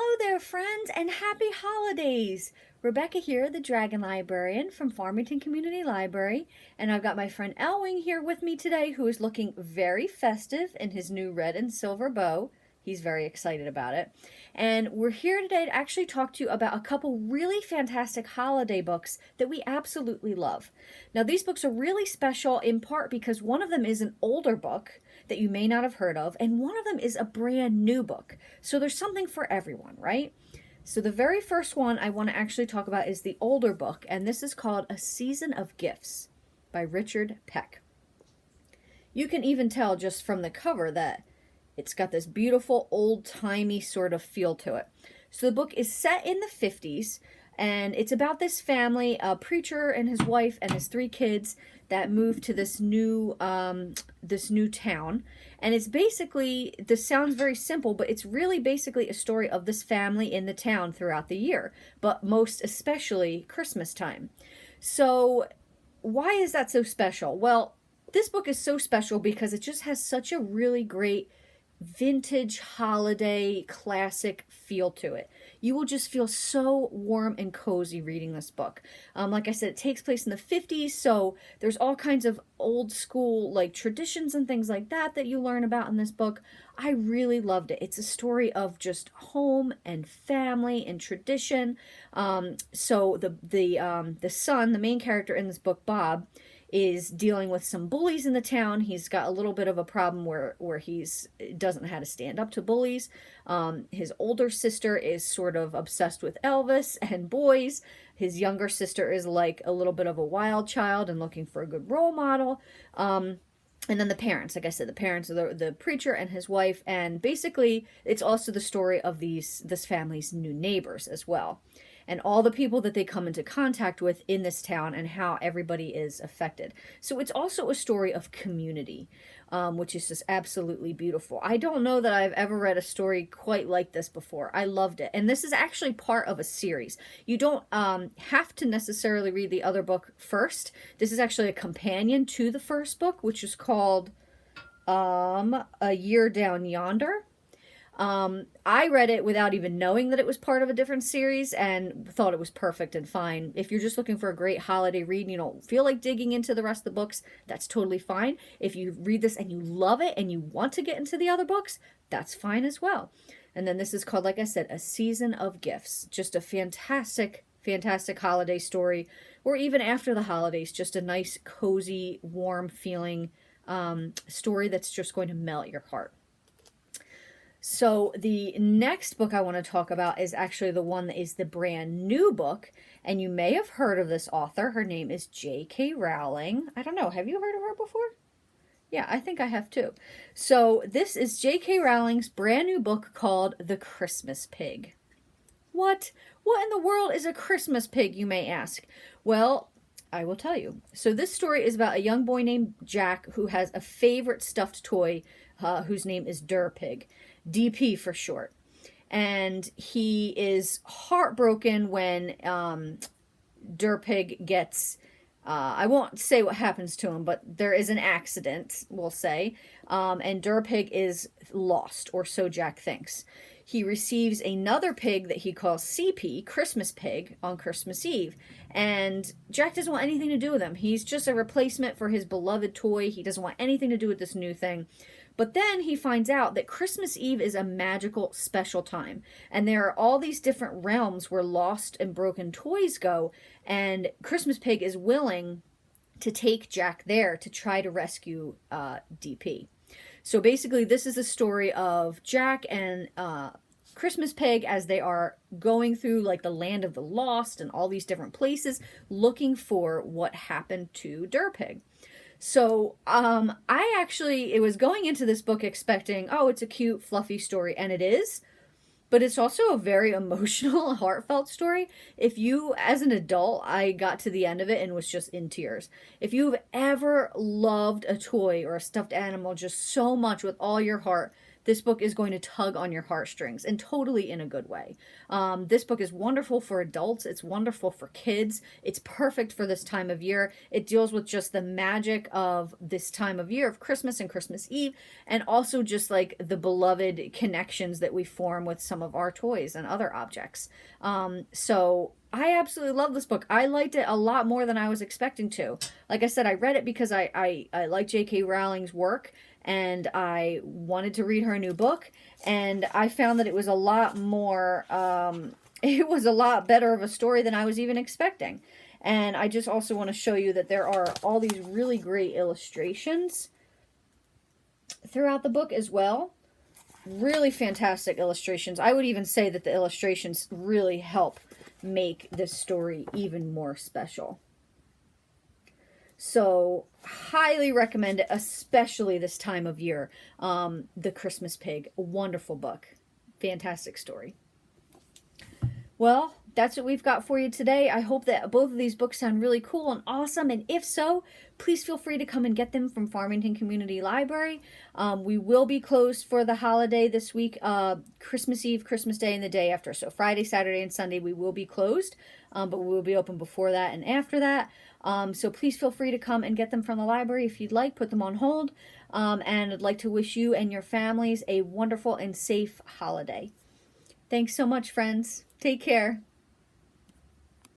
Hello there, friends, and happy holidays! Rebecca here, the Dragon Librarian from Farmington Community Library, and I've got my friend Elwing here with me today who is looking very festive in his new red and silver bow. He's very excited about it. And we're here today to actually talk to you about a couple really fantastic holiday books that we absolutely love. Now, these books are really special in part because one of them is an older book that you may not have heard of, and one of them is a brand new book. So there's something for everyone, right? So the very first one I want to actually talk about is the older book, and this is called A Season of Gifts by Richard Peck. You can even tell just from the cover that it's got this beautiful old-timey sort of feel to it. So the book is set in the 50s, and it's about this family, a preacher and his wife and his 3 kids that moved to this new town. And it's basically, this sounds very simple, but it's really basically a story of this family in the town throughout the year, but most especially Christmas time. So why is that so special? Well, this book is so special because it just has such a really great vintage holiday classic feel to it. You will just feel so warm and cozy reading this book. Like I said, it takes place in the 50s, so there's all kinds of old school like traditions and things like that that you learn about in this book. I really loved it. It's a story of just home and family and tradition. So the son, the main character in this book, Bob, is dealing with some bullies in the town. He's got a little bit of a problem where he's doesn't know how to stand up to bullies. His older sister is sort of obsessed with Elvis and boys. His younger sister is like a little bit of a wild child and looking for a good role model. And then the parents, like I said, the parents are the preacher and his wife, and basically it's also the story of this family's new neighbors as well, and all the people that they come into contact with in this town and how everybody is affected. So it's also a story of community, which is just absolutely beautiful. I don't know that I've ever read a story quite like this before. I loved it. And this is actually part of a series. You don't have to necessarily read the other book first. This is actually a companion to the first book, which is called A Year Down Yonder. I read it without even knowing that it was part of a different series and thought it was perfect and fine. If you're just looking for a great holiday read and you don't feel like digging into the rest of the books, that's totally fine. If you read this and you love it and you want to get into the other books, that's fine as well. And then this is called, like I said, A Season of Gifts. Just a fantastic, fantastic holiday story, or even after the holidays, just a nice, cozy, warm feeling story that's just going to melt your heart. So the next book I want to talk about is actually the one that is the brand new book, and you may have heard of this author. Her name is J.K. Rowling. I don't know, have you heard of her before? Yeah, I think I have too. So this is J.K. Rowling's brand new book called The Christmas Pig. What? What in the world is a Christmas pig, you may ask? Well, I will tell you. So this story is about a young boy named Jack who has a favorite stuffed toy whose name is Pig. DP for short. And he is heartbroken when Pig gets, I won't say what happens to him, but there is an accident, we'll say, and Pig is lost, or so Jack thinks. He receives another pig that he calls CP, Christmas Pig, on Christmas Eve. And Jack doesn't want anything to do with him. He's just a replacement for his beloved toy. He doesn't want anything to do with this new thing. But then he finds out that Christmas Eve is a magical, special time. And there are all these different realms where lost and broken toys go. And Christmas Pig is willing to take Jack there to try to rescue DP. So basically, this is the story of Jack and Christmas Pig as they are going through like the land of the lost and all these different places looking for what happened to Pig. So it was going into this book expecting, oh, it's a cute, fluffy story, and it is. But it's also a very emotional, heartfelt story. If you, as an adult, I got to the end of it and was just in tears. If you've ever loved a toy or a stuffed animal just so much with all your heart this book is going to tug on your heartstrings, and totally in a good way. This book is wonderful for adults. It's wonderful for kids. It's perfect for this time of year. It deals with just the magic of this time of year, of Christmas and Christmas Eve, and also just like the beloved connections that we form with some of our toys and other objects. So I absolutely love this book. I liked it a lot more than I was expecting to. Like I said, I read it because I like J.K. Rowling's work, and I wanted to read her new book, and I found that it was a lot more, it was a lot better of a story than I was even expecting. And I just also want to show you that there are all these really great illustrations throughout the book as well. Really fantastic illustrations. I would even say that the illustrations really help make this story even more special. So, highly recommend it, especially this time of year. The Christmas Pig, a wonderful book. Fantastic story. Well, that's what we've got for you today. I hope that both of these books sound really cool and awesome, and if so, please feel free to come and get them from Farmington Community Library. We will be closed for the holiday this week, Christmas Eve, Christmas Day, and the day after. So Friday, Saturday, and Sunday we will be closed, but we will be open before that and after that. So please feel free to come and get them from the library if you'd like. Put them on hold, and I'd like to wish you and your families a wonderful and safe holiday. Thanks so much, friends. Take care.